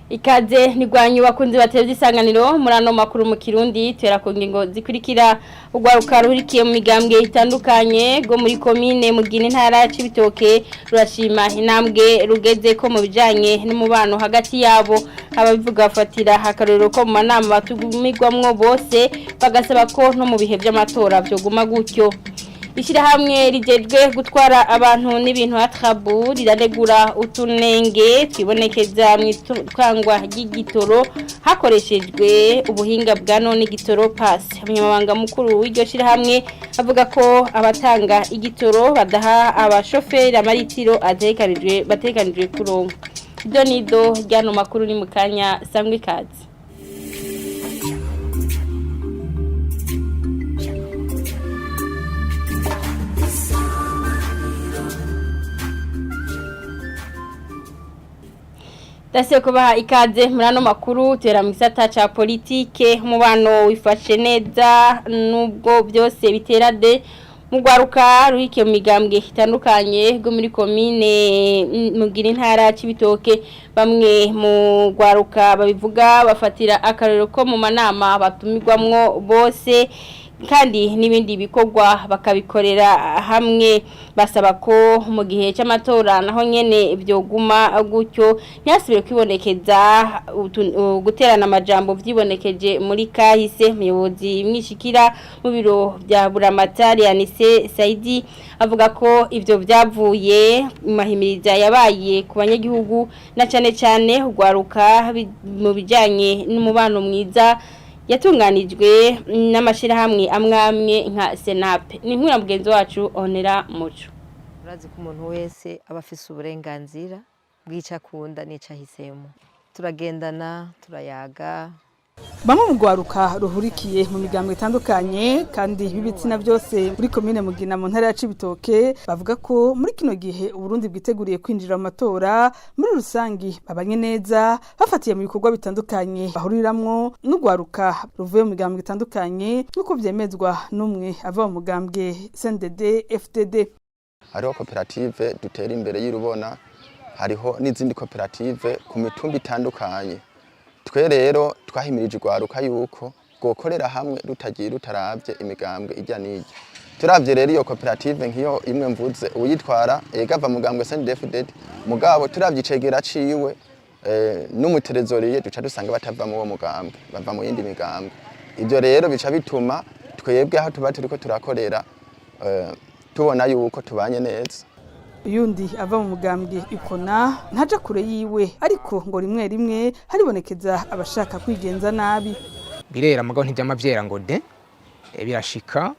Ikaze nigwanyu bakunzi batevye isanganiro murano makuru mu Kirundi twera ku ngingo zikurikira ugwaruka ruhurikiye mu migambwe itandukanye go muri commune Mugina intara y'Ibitoke rurashima intambwe rugeze ko mu bijanye n'umubano hagati yabo ababivuga bafatira hakarero ko mu manama batugumigwamwo bose bagasaba ko no mu bihe by'amatora byoguma gutyo. Ishirahamwe rijejwe gutwara abantu n'ibintu atrabu riranegura utunenge twibonekeza mu twangwa ry'igitoro hakoreshejwe ubuhinga bwa none igitoro pass. Umunyamabanga mukuru w'iryo shirahamwe avuga ko abatanga igitoro badaha abashoferi amaritiro batekanijwe kuronka. Idonido ryano makuru ni mukanya sangwe kazi. Dasiye kubaha ikaze murano makuru tera mu gisata ca politike umubano wifashe neza nubwo byose biterade mu gwaruka ruhike mu migambwe itandukanye go muri commune Mugina intara y'Ibitoke bamwe mu gwaruka babivuga bafatira akarero ko mu manama batumigwamwo bose kandi n'ibindi bikorwa bakabikorera hamwe basaba ko mu gihe cy'amatora naho nyene byoguma gutyo ntiyasubire kwibonekeza guterana amajambo vyibonekeje muri kahise muyobozi mwishikira mu biro bya Buramatari Anise Saidi avuga ko ivyo byavuye mahimiriza yabaye ku banyagihugu na cyane ugwaruka mu bijanye n'umubano mwiza yatunganijwe n'amashirahamwe amwamwe nka Senape ni nkura mugenzi wacu Onera Muco. Urazi ko umuntu wese aba afise uburenganzira bwica kunda nica hisemo turagendana turayaga. Bamwe mu gwaruka ruhurikiye mu migambwe itandukanye kandi bibitsina byose muri commune Mugina mu ntara y'Ibitoke bavuga ko muri kino gihe Uburundi bwiteguriye kwinjira mu matora muri rusangi babanye neza bafatiye mu bikorwa bitandukanye bahuriramwo n'ugwaruka ruvuye mu migambwe itandukanye nuko vyemezwa numwe ava mu mugambwe CNDD FDD. Hariho koperative dutera imbere y'irubona, hariho n'izindi koperative ku mitumba itandukanye. Twe rero twahimirije ugwaruka yuko gokorera hamwe rutagiye rutaravye imigambwe ijya n'ijya. Turavye rero iyo koperative nkiyo imwe mvuze uyitwara egava mugambwe CNDD-FDD mugabo turavye icegera ciwe n'umuterezoriye duca dusanga batava mu wo mugambwe bava mu yindi migambwe. Ivyo rero bica bituma twebwe aho tuba turiko turakorera tubona yuko tubanye neza. Yundi ava mu mugambwe ikona ntaja kure yiwe ariko ngo rimwe rimwe haribonekeza abashaka kwigenza nabi. Birera mugabo ntibyamavyera ngo de birashika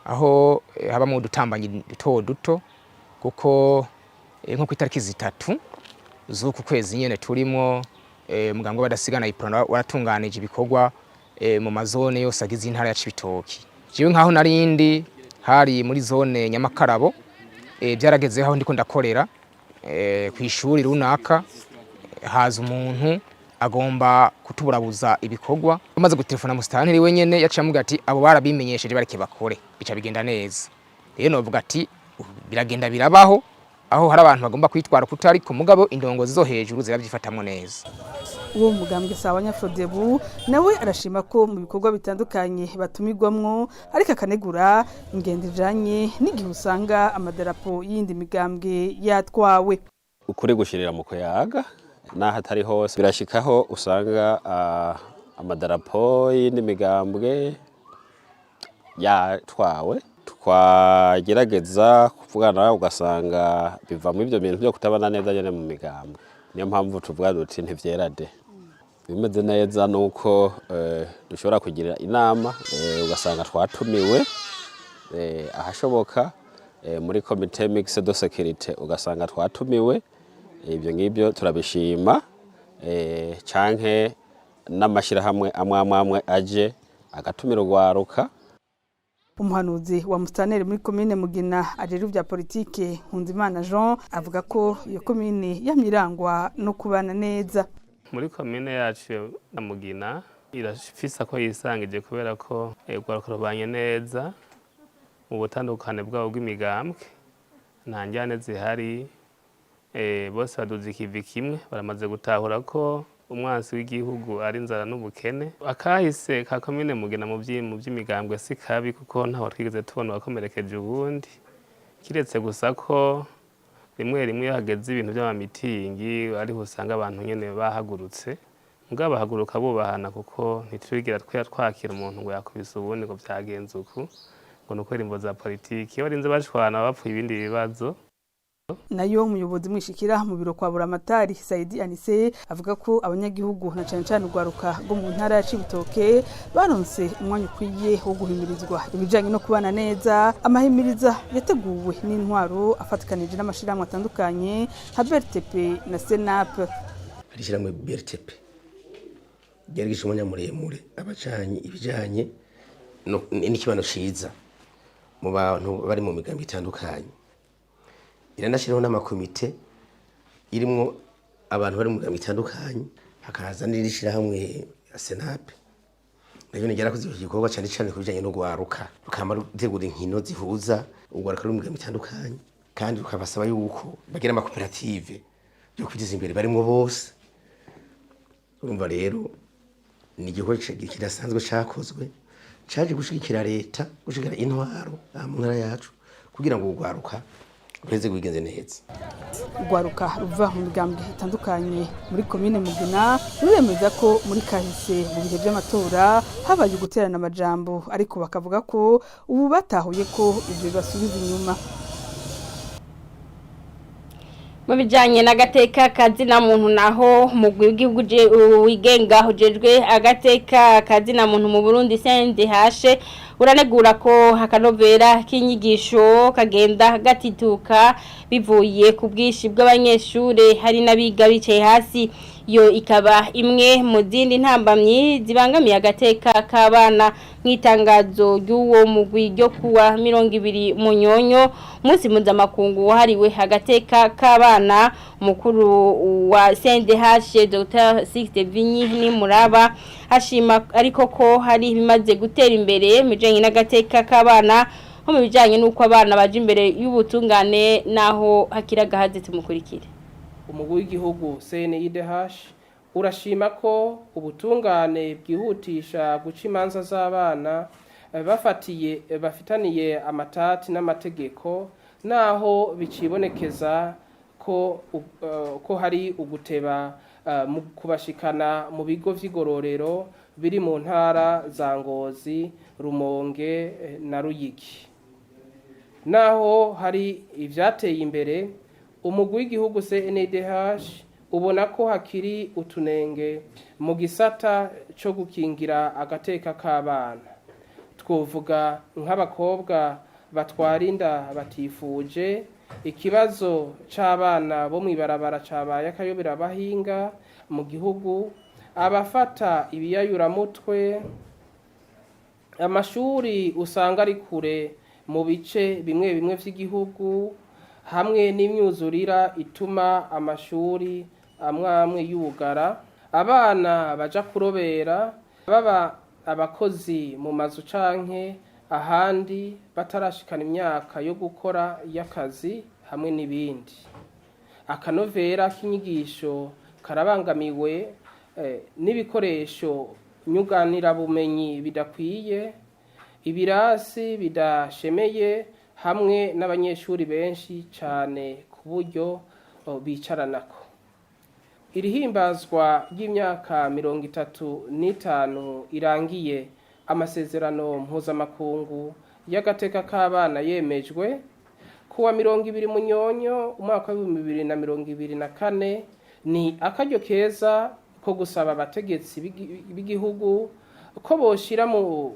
aho haba mu dutambanyi duto kuko nko ku itariki zitatu z'uku kwezi nyene turimo mugambwe badasigana iprona waratunganije ibikorwa mu mazone yose agize intara ya Cibitoki. Jiwe nkaho narindi hari muri zone Nyamakarabo byarageze aho ndiko ndakorera ku ishuri runaka haza umuntu agomba kutuburabuza ibikorwa bamaze gutelefona mu stanteri wenyene yaciye amuga ati abo barabimenyesheje bareke bakore bica bigenda neza. Rero novuga ati biragenda birabaho aho hari abantu bagomba kwitwara kutari ku mugabo indongozi zo hejuru ziravyifatamwe neza. Uwo mugambwe Sawanya Frodebu nawe arashima ko mu bikorwa bitandukanye batumigwamwo ariko akanegura ingendo ijanye n'igihe usanga amadarapo y'indi migambwe yatwawe. Ukuri gushirira mu kuyaga naho atari hose birashikaho usanga amadarapo y'indi migambwe yatwawe twagerageza kuvugana ugasanga biva mu ivyo bintu byo kutabana neza nyene mu migambwe. Niyo mpamvu tuvuga duti ntivyerade bimeze neza nuko dushobora kugira inama ugasanga twatumiwe ahashoboka muri comité mixte de sécurité ugasanga twatumiwe ibyo ngibyo turabishima canke n'amashirahamwe amwe aje agatumira ugwaruka. Umuhanuzi wa Mustaneri muri commune Mugina ajeru vya politike Nkunzimana Jean avuga ko iyo commune yamirangwa no kubana neza. Muri commune yacu ya Mugina irafisa ko yisangije kubera ko ugwaruka rubanye neza mu butandukane bwabo bw'imigambwe nta njyane zihari bose baduze ikivi kimwe baramaze gutahura ko umwansi w'igihugu ari inzara n'ubukene. Akahise ka komine Mugina mu by'imigambwe si kabi kuko ntaho twigeze tubona wakomerekeje ubundi, kiretse gusa ko rimwe rimwe hageze ibintu by'amamitingi ariho usanga abantu nyene bahagurutse, mugabo bahaguruka bubahana kuko ntitwigira twakira umuntu ngo yakubise ubundi ngo byagenze uku, ngo nuko imvo za politiki iyo barinze bashwana bapfuye ibindi bibazo. Nayo umuyobozi mwishikira mu biro kwa Buramatari Saidi Anise avuga ko abanyagihugu na cyane cyane urwaruka rwo mu ntara ya Cibitoke baronse umwanya ukwiye wo guhimirizwa ibijanye no kubana neza. Amahimiriza yateguwe n'intwaro afatikanije n'amashirahamwe atandukanye nka BRTP na Senap. Rishiramwe BRTP gergisha umwanya muremure abacanye ibijanye n'ikibano ciza mu bantu bari mu migambi itandukanye. Iranashiraho n'amakomite irimwo abantu bari mu migambi itandukanye, hakaza n'irishira hamwe ya Senap. Nayo nigera kuzi igikorwa cyane cyane kubijanye no gwaruka, rukamara gutegura inkino zihuza ugwaruka ruri mu migambi itandukanye, kandi rukabasaba yuko bagira amakoperative yo kwigiza imbere barimwo bose. Urumva rero ni igikorwa kidasanzwe cyakozwe cyaje gushigikira leta, gushigikira intwaro mu ntara yacu kugira ngo ugwaruka ureze kwigenze neza. Ugwaruka ruva mu migambi itandukanye muri komine Mugina ruremeza ko muri kahise mu bihe by'amatora habaye guterana amajambo, ariko bakavuga ko ubu batahuye ko ibyo basubiza inyuma. Mu bijanye n'agateka kazina muntu naho umugwi w'igihugu wigenga hujejwe agateka kazina muntu mu Burundi CNDH uranegura ko hakanovera k'inyigisho kagenda gatituka bivuye ku bwishi bw'abanyeshure hari nabiga bicaye hasi. Yo ikaba imwe mu zindi ntambamyi zibangamiye agateka k'abana. Mwitangazo ry'uwo mugwi ryo kuwa 20 Munyonyo umunsi mpuzamakungu wahariwe agateka k'abana, umukuru wa CNDH Dr. Sixte Vinyi Nimuraba ashima ariko ko hari bimaze gutera imbere mu bijanye n'agateka k'abana nko mu bijanye n'uko abana baje imbere y'ubutungane naho hakiraga haze tumukurikire. Umugwi w'igihugu CNDH urashima ko ubutungane bwihutisha guca imanza z'abana bafitaniye amatati n'amategeko, naho bicibonekeza ko hari uguteba mu kubashikana mu bigo vy'igororero biri mu ntara za Ngozi, Rumonge na Ruyigi. Naho hari ivyateye imbere, umugwi w'igihugu CNDH ubona ko hakiri utunenge mu gisata cyo gukingira agateka k'abana. Twovuga nk'abakobwa batwara inda batifuje, ikibazo c'abana bo mwibarabara cabaye akayobera bahinga mu gihugu, abafata ibiyayuramutwe, amashuri usanga ari kure mu bice bimwe bimwe vy'igihugu, hamwe n'imyuzurira ituma amashuri amwe y'ubugara, abana baja kurobera, baba abakozi mu mazu canke ahandi batarashikana imyaka yo gukora y'akazi, hamwe n'ibindi. Akanovera k'inyigisho karabangamiwe n'ibikoresho nyuganira bumenyi bidakwiye, ibirasi bidashemeye, hamwe n'abanyeshuri benshi cyane ku buryo bicaranako. Irihimbazwa ry'imyaka 35 irangiye amasezerano mpuzamakungu y'agateka k'abana yemejwe kuwa 20 Munyonyo umwaka wa 2024, ni akaryo keza ko gusaba abategetsi b'igihugu ko boshira mu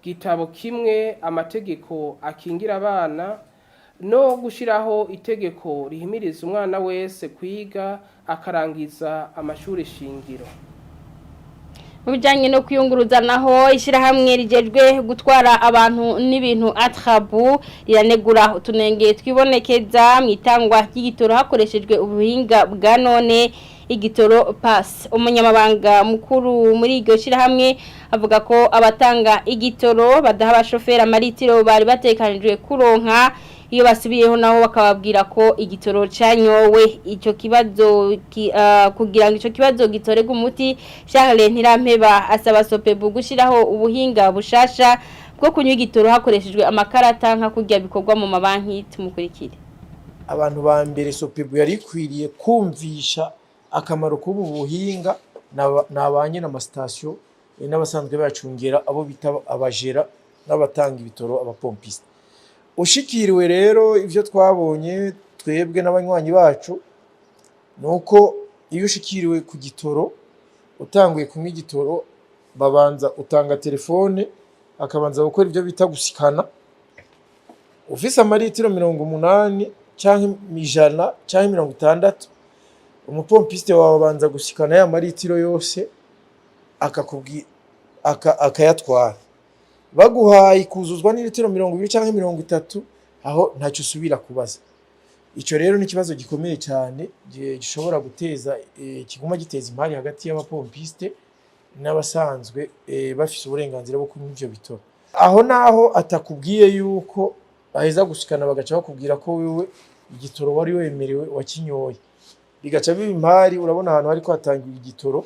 gitabo kimwe amategeko akingira abana no gushiraho itegeko rihimiriza umwana wese kwiga akarangiza amashuri shingiro. Mu bijanye no kuyunguruza naho ishirahamwe rijejwe gutwara abantu n'ibintu Atrabu iranegura utunenge twibonekeza mu itangwa ry'igitoro hakoreshejwe ubuhinga bwa none igitoro pass. Umunyamabanga mukuru muri iryo shirahamwe avuga ko abatanga igitoro badaha abashoferi amaritiro bari batekanijwe kuronka iyo basubiyeho naho bakababwira ko igitoro canyowe ico kibazo kugira ngo ico kibazo gitorega umuti Charles Ntirampeba asaba Sopebu gushiraho ubuhinga bushasha bwo kunywa igitoro hakoreshejwe amakarata nka kurya bikorwa mu mabanki tumukurikire. Abantu ba mbere Sopebu yari kwiriye kumvisha akamaro k'ubu buhinga nabanye na station n'abasanzwe bacungera abo bita abajera n'abatanga ibitoro abapompiste. Ushikiriwe rero ivyo twabonye twebwe n'abanywanyi bacu nuko iyo ushikiriwe ku gitoro utanguye kunywa igitoro babanza utanga telefone akabanza gukora ivyo bita gusikana ufise amaritiro 80 canke 100 canke 60 umupompiste wawe abanza gusikana ya maritiro yose akayatwara baguhaye kuzuzwa n'ilitiro 20 canke 30 aho ntacyo usubira kubaza. Ico rero ni kibazo gikomeye cyane gishobora guteza kiguma giteza impari hagati y'abapompiste n'abasanzwe bafise uburenganzira bwo kunywa ivyo bitoro. Aho naho atakubwiye yuko aheza gushikana bagaca bakubwira ko wewe igitoro wari wemerewe wakinyoye bigaca biba impari. Urabona ahantu hariko hatangira igitoro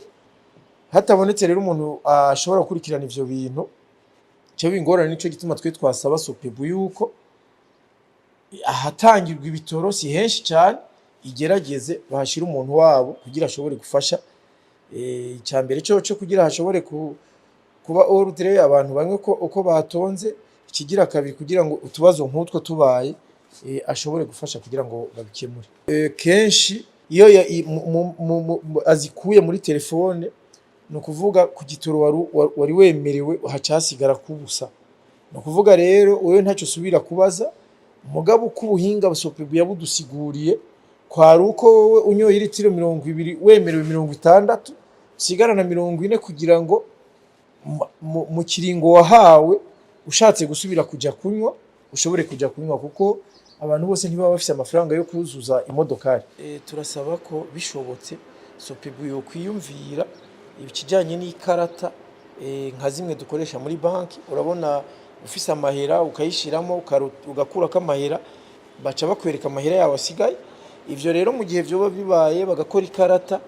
hatabonetse rero umuntu ashobora gukurikirana ivyo bintu cyo bingorana. Nico gituma twe twasaba Sopebu yuko ahatangirwa ibitoro si henshi cyane igerageze bahashira umuntu wabo kugira ashobore gufasha cyambere cyo kugira hashobore kuba ordre abantu bamwe uko batonze ikigira kabiri kugira ngo utubazo nk'utwo tubaye ashobore gufasha kugira ngo babikemure. Kenshi iyo azikuye muri telefone no kuvuga ku gitoro wari wemerewe hacasigara kubusa. No kuvuga rero wewe ntacyo subira kubaza mugabo kubuhinga Sopebu yabudusiguriye kwari uko wowe unyoye litiro 20 wemerewe 60 sigara na 40 kugira ngo mu kiringo wahawe ushatse gusubira kuja kunywa ushobore kuja kunywa kuko abantu bose ntibaba bafise amafaranga yo kuzuza imodokari. Turasaba ko bishobotse Sopebu yo kwiyumvira ibikijanye n'ikarata nka zimwe dukoresha muri banki. Urabona ufise amahera ukayishiramo ugakura kamahera baca bakwereka amahera yawe asigaye. Ivyo rero mu gihe byo bibaye bagakora ikarata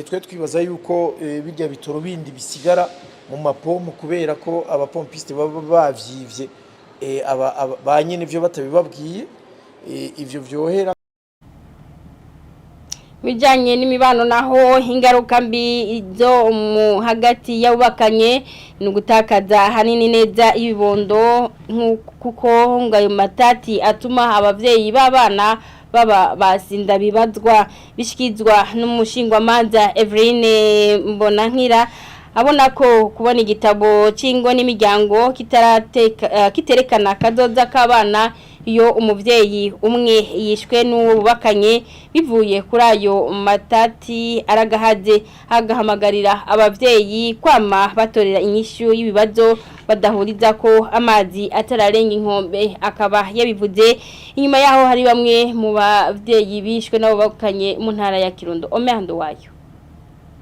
twe twibaza yuko bijya bitoro bindi bisigara mu mapompo kubera ko abapompiste baba bavyivye banyene ivyo batabibabwiye ivyo vyohera. Bijanye n'imibano naho ingaruka mbi zo hagati y'abubakanye ni gutakaza hanini neza ibibondo kuko ngayo matati atuma abavyeyi b'abana baba basinda bibazwa bishikizwa n'umushingwamanza Eveline Mbonankira abona ko kubona igitabo cingo n'imiryango kiterekana kazoza k'abana iyo umuvyeyi umwe yishwe n'ubakanye bivuye kuri ayo matati aragahaze agahamagarira abavyeyi kwama batorera inyishu y'ibibazo badahuriza ko amazi atararenga inkombe. Akaba yabivuze inyuma yaho hari bamwe mu bavyeyi bishwe nabo bakanye mu ntara ya Kirundo. Omehando wayo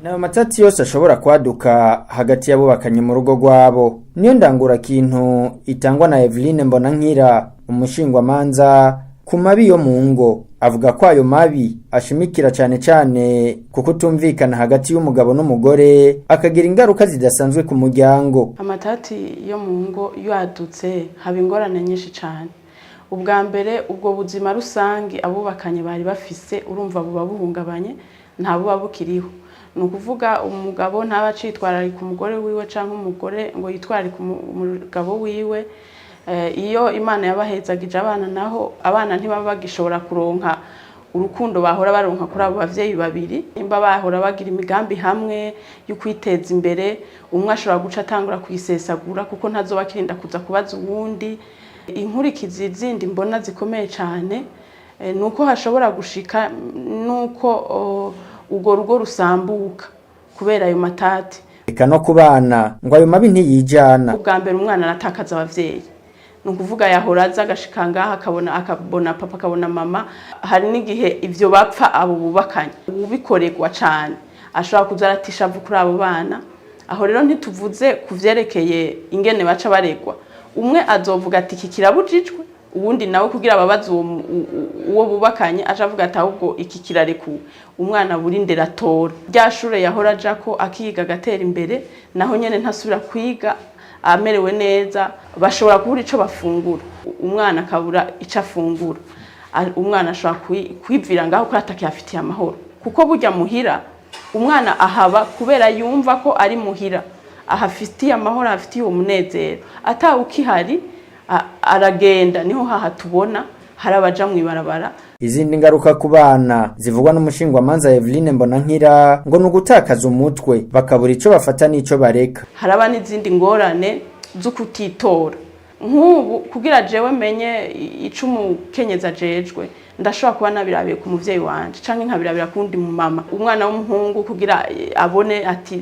nayo matati yose ashobora kwaduka hagati y'abubakanye mu rugo rwabo niyo ndangura kintu itangwa na Eveline Mbonankira umushingwamanza ku mabi yo mu ngo. Avuga ko ayo mabi ashimikira cyane cyane kuko tumvikana hagati y'umugabo n'umugore akagira ingaruka zidasanzwe ku muryango. Amatati yo mu ngo yadutse haba ingorane nyinshi cyane. Ubwa mbere ubwo buzima rusange abubakanye bari bafise urumva buba buhungabanye nta buba bukiriho. Nukuvuga umugabo ntabacitwarari ku mugore wiwe canke umugore ngo yitwari ku mugabo wiwe. Iyo Imana yabahezagije abana naho abana ntibaba bagishobora kuronka urukundo bahora baronka kuri abo bavyeyi babiri. Imba bahora bagira imigambi hamwe yo kwiteza imbere umwe ashobora guca atangura kuyisesagura kuko ntazoba kirinda kuza kubaza uwundi. Inkurikizi zindi mbona zikomeye cyane nuko hashobora gushika nuko ugo rugo rusambuka kubera ayo matati. Eka no kubana ngo ayo mabi ntiyijana. Ubwa mbere umwana aratakaza abavyeyi nukuvuga yahoraza agashikanga akabona papa akabona mama. Hari n'igihe ivyo bapfa abo bubakanye ubikoregwa cyane ashobora kuzaratisha kuri abo bana. Aho rero ntituvuze kuvyerekeye ingene baca baregwa. Umwe azovuga ati iki kirabujijwe ubundi nawe kugira ababaza uwo bubakanye aje avuga ati ahubwo iki kirarekuwe umwana burinde ratora rya shure yahora aja ko akiga agatera imbere naho nyene ntasubira kwiga amerewe neza bashobora kubura ico bafungura umwana akabura ico afungura umwana ashobora kwivira ngaho ko atakiyafitiye amahoro kuko burya muhira umwana ahaba kubera yumva ko ari muhira ahafitiye amahoro ahafitiye umunezero atawe ukihari aragenda niho haha tubona harabaja mu ibarabara. Izindi ngaruka ku bana zivugwa n'umushingwamanza Eveline Mbonankira ngo nugutakaza umutwe bakabura ico bafata n'ico bareka. Haraba n'izindi ngorane zo kutitora nk'ubu kugira jewe menye ico umukenyeza jejwe ndashobora kuba nabirabiye ku muvyeyi wanje canke nkabirabira kundi mu mama umwana w'umuhungu kugira abone ati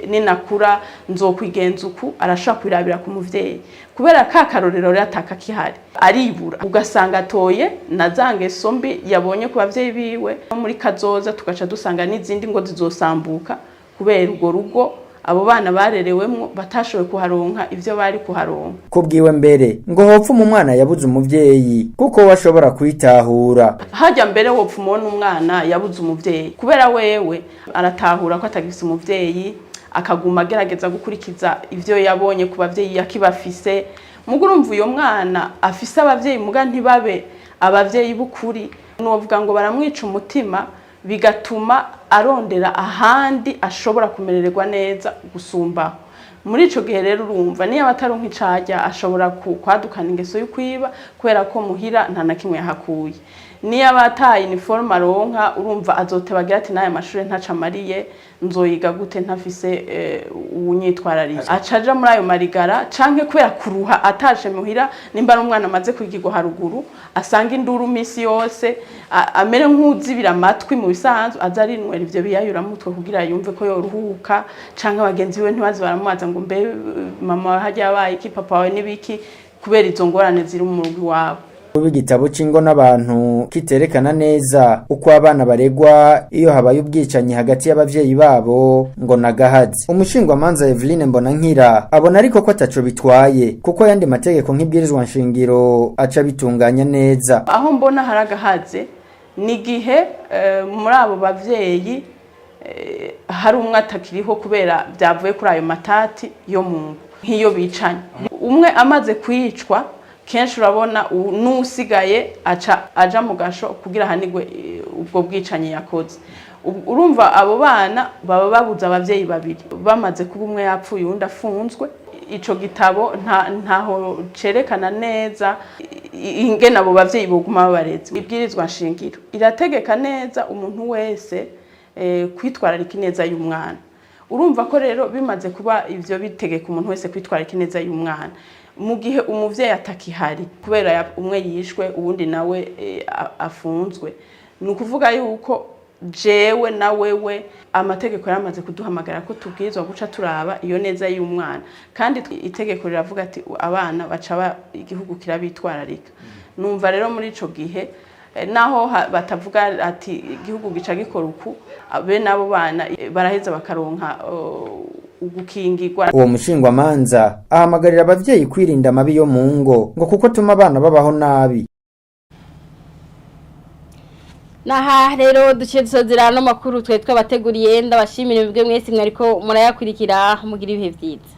ninakura nzokwigenza uku arashobora kwirabira ku muvyeyi kubera ka karorero rataka kihari aribura ugasanga atoye nazange sombi yabonye ku bavyeyi biwe muri kazoza tugaca dusanga n'izindi ngo zizosambuka kubera urwo rugo abo bana barerewemwo batashoboye kuharonka ivyo bari kuharonka. Kubwiwe mbere ngo hopfa umwana yabuze umuvyeyi kuko washobora kwitahura. Hajya mbere hopfa umwana yabuze umuvyeyi kubera wewe aratahura ko atagifise umuvyeyi akaguma agerageza gukurikiza ivyo yabonye ku bavyeyi yakibafise mugurumva uyo mwana afise abavyeyi muga ntibabe abavyeyi bukuri novuga ngo baramwica umutima bigatuma arondera ahandi ashobora kumerererwa neza gusumba muri ico gihe rero urumva niyo abataronka icaja ashobora kwadukana ingeso y'ukwiba kubera ko muhira nta na kimwe yahakuye niyo abataye uniforme aronka urumva azotebagira ati naye amashure ntaca mariye nzoyiga gute ntafise unyitwararije acaja muri ayo marigara canke kubera kuruha ataje muhira nimba ari umwana amaze kwigirwa haruguru asanga induru misi yose amere nk'uzibira amatwi mu bisanzwe azarinwera ivyo biyayura mutwe kugira yumve ko yoruhuka canke abagenzi we ntibazi baramubaza ngo mbe mama hajya yabaye iki papa wawe nibiki kubera izo ngorane ziri mu rugo iwabo. Igitabo c'ingo n'abantu kiterekana neza uko abana baregwa iyo habaye ubwicanyi hagati y'abavyeyi babo ngo nagahazi. Umushingwamanza Eveline Mbonankira abona ariko ko ataco bitwaye kuko yandi mategeko nk'ibwirizwa nshingiro aca bitunganya neza. Aho mbona haragahaze ni gihe muri abo bavyeyi hari umwe atakiriho kubera byavuye kuri ayo matati yo mu nk'iyo bicanye umwe amaze kwicwa kenshi urabona n'usigaye aja mu gasho kugira hanigwe ubwo bwicanyi yakoze urumva abo bana baba babuze abavyeyi babiri bamaze kuba umwe yapfuye undi afunzwe ico gitabo ntaho cerekana neza ingene abo bavyeyi boguma babareze ibwirizwa nshingiro irategeka neza umuntu wese kwitwararika ineza y'umwana urumva ko rero bimaze kuba ivyo bitegeka umuntu wese kwitwararika ineza y'umwana mu gihe umuvyeyi atakihari kubera umwe yishwe uwundi nawe afunzwe ni ukuvuga yuko jewe na wewe amategeko yaramaze kuduhamagara ko tubwirizwa guca turaba iyo neza y'umwana kandi itegeko riravuga ati abana baca igihugu kirabitwararika numva rero muri ico gihe naho batavuga ati igihugu gica gikora uku be nabo bana baraheza bakaronka ugukingirwa. Uwo mushingwamanza ahamagarira abavyeyi kwirinda amabi yo mu ngo kuko tuma abana babaho nabi. Naha rero duce dusozera no makuru twe twabateguriye ndabashimira mwebwe mwese mwariko murayakurikira mugira ibihe vyiza.